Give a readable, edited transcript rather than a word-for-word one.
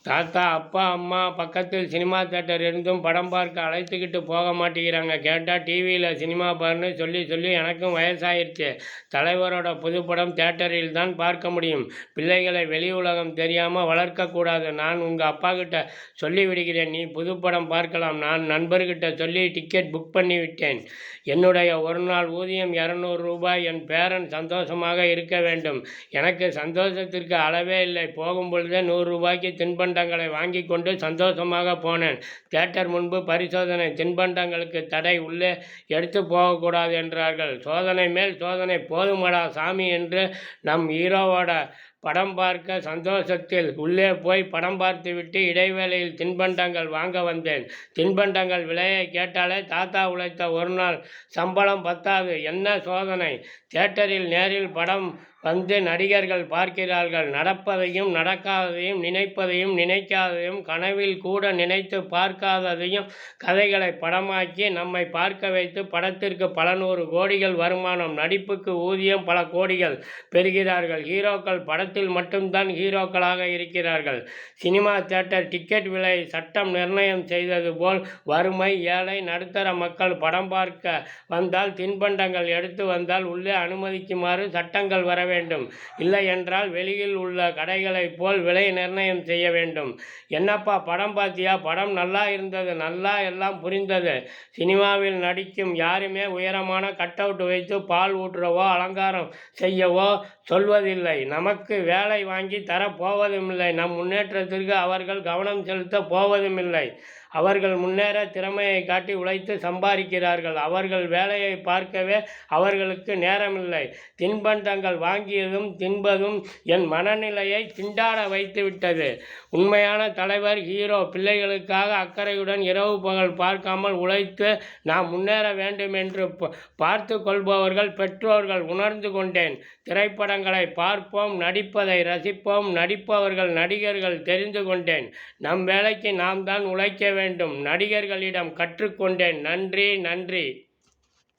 தாத்தா, அப்பா, அம்மா பக்கத்தில் சினிமா தியேட்டர் இருந்தும் படம் பார்க்க அழைத்துக்கிட்டு போக மாட்டேங்கிறாங்க. கேட்டால் டிவியில் சினிமா பாருன்னு சொல்லி சொல்லி எனக்கும் வயசாயிருச்சு. தலைவரோட புதுப்படம் தியேட்டரில் தான் பார்க்க முடியும். பிள்ளைகளை வெளி உலகம் தெரியாமல் வளர்க்கக்கூடாது. நான் உங்கள் அப்பா கிட்ட சொல்லி விடுகிறேன். நீ புதுப்படம் பார்க்கலாம். நான் நண்பர்கிட்ட சொல்லி டிக்கெட் புக் பண்ணி விட்டேன். என்னுடைய ஒரு நாள் ஊதியம் 200 ரூபாய். என் பேரன் சந்தோஷமாக இருக்க வேண்டும். எனக்கு சந்தோஷத்திற்கு அளவே இல்லை. போகும் பொழுதே 100 ரூபாய்க்கு தின்பண்டங்களை வாங்கி கொண்டு சந்தோஷமாக போனேன். தியேட்டர் முன்பு பரிசோதனை. தின்பண்டங்களுக்கு தடை. உள்ளே எடுத்து போகக்கூடாது என்றார்கள். சோதனை மேல் சோதனை. போதுமடா சாமி என்று நம் ஹீரோவோட படம் பார்க்க சந்தோஷத்தில் உள்ளே போய் படம் பார்த்துவிட்டு இடைவேளையில் தின்பண்டங்கள் வாங்க வந்தேன். தின்பண்டங்கள் விலையை கேட்டாலே தாத்தா உழைத்த ஒரு நாள் சம்பளம் பத்தாது. என்ன சோதனை! தியேட்டரில் நேரில் படம் வந்து நடிகர்கள் பார்க்கிறார்கள். நடப்பதையும் நடக்காததையும் நினைப்பதையும் நினைக்காததையும் கனவில் கூட நினைத்து பார்க்காததையும் கதைகளை படமாக்கி நம்மை பார்க்க வைத்து படத்திற்கு பல 100 கோடிகள் வருமானம். நடிப்புக்கு ஊதியம் பல கோடிகள் பெறுகிறார்கள். ஹீரோக்கள் படத்தில் மட்டும்தான் ஹீரோக்களாக இருக்கிறார்கள். சினிமா தியேட்டர் டிக்கெட் விலை சட்டம் நிர்ணயம் செய்தது போல் வறுமை, ஏழை, நடுத்தர மக்கள் படம் பார்க்க வந்தால் தின்பண்டங்கள் எடுத்து வந்தால் உள்ளே அனுமதிக்குமாறு சட்டங்கள் வர வேண்டும். இல்லை என்றால் வெளியில் உள்ள கடைகளைப் போல் விலை நிர்ணயம் செய்ய வேண்டும். என்னப்பா படம் பார்த்தியா? படம் நல்லா இருந்தது. நல்லா எல்லாம் புரிந்தது. சினிமாவில் நடிக்கும் யாருமே உயரமான கட் அவுட் வைத்து பால் ஊற்றவோ அலங்காரம் செய்யவோ சொல்வதில்லை. நமக்கு வேலை வாங்கி தர போவதுமில்லை. நம் முன்னேற்றத்திற்கு அவர்கள் கவனம் செலுத்த போவதுமில்லை. அவர்கள் முன்னேற திறமையை காட்டி உழைத்து சம்பாதிக்கிறார்கள். அவர்கள் வேலையை பார்க்கவே அவர்களுக்கு நேரமில்லை. தின்பண்டங்கள் வாங்கியதும் தின்பதும் என் மனநிலையை திண்டாட வைத்துவிட்டது. உண்மையான தலைவர் ஹீரோ. பிள்ளைகளுக்காக அக்கறையுடன் இரவு பகல் பார்க்காமல் உழைத்து நாம் முன்னேற வேண்டும் என்று பார்த்து கொள்பவர்கள் பெற்றோர்கள். உணர்ந்து கொண்டேன். திரைப்படங்களை பார்ப்போம், நடிப்பதை ரசிப்போம், நடிப்பவர்கள் நடிகர்கள் தெரிந்து கொண்டேன். நம் வேலைக்கு நாம் தான் உழைக்க வேண்டும். நடிகர்களிடம் கற்றுக்கொண்டேன். நன்றி.